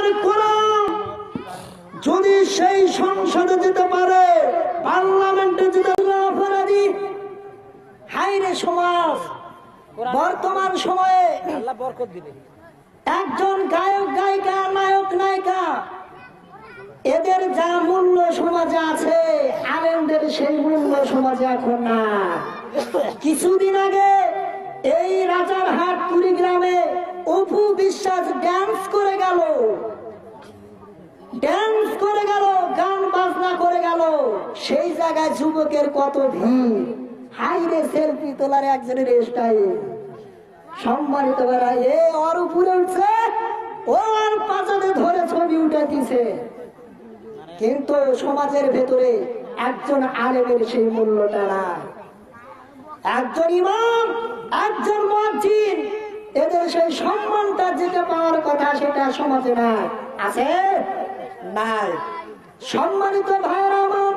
আল্লাহর কোরআন যদি সেই সংসদে যেতে পারে, পার্লামেন্টে যেতে অপরাধী হাইরে সমাজ বর্তমান সময়ে আল্লাহ বরকত দিবে। একজন গায়ক গায়িকা নায়ক নায়িকা এদের যা মূল্য সমাজে আছে আলেমদের সেই মূল্য সমাজে এখন না। কিছুদিন আগে এই রাজারহাট কুড়িগ্রামে অপু বিশ্বাস ড্যান্স করে গেল, গান বাজনা করে গেল, সেই জায়গায় যুবকের কত ভিড়, হাইরে সেলফি তোলার একজনের স্টাইল। সম্মানিত বেড়া এ ওর উপরে উঠছে, ওর পাঁচাতে ধরে ছবি উঠে দিছে, কিন্তু সমাজের ভেতরে একজন আলেমের সেই মূল্যটা না। একজন ইমাম, একজন মুয়াজ্জিন, এদের সেই সম্মানটা যেটা পাওয়ার কথা সেটা সমাজে না আছে নাই। সম্মানিত ভাইরা আমার,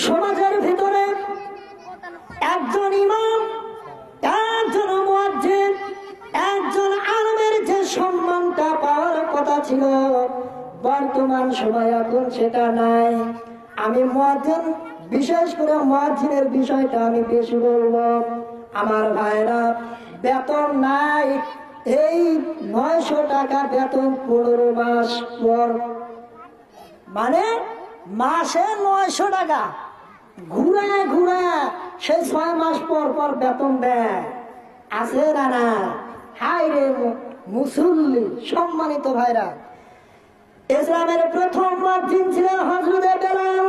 সমাজের ভিতরে একজন ইমাম, একজন মুয়াজ্জিন, একজন আলেমের যে সম্মানটা পাওয়ার কথা ছিল বর্তমান সময় এখন সেটা নাই। আমি মুয়াজ্জিন, বিশেষ করে মুয়াজ্জিনের বিষয়টা আমি বেশি বলবো। আমার ভাইরা, বেতন নাই, এই 900 টাকা বেতন 15 মাস পর, মানে মাসে 900 টাকা ঘুরায় ঘুরায় সেই 6 মাস পর পর বেতন দেয়, আছে না? হাই রে মুসল্লি। সম্মানিত ভাইরা, ইসলামের প্রথম মুয়াজ্জিন ছিলেন হযরত বেলাল।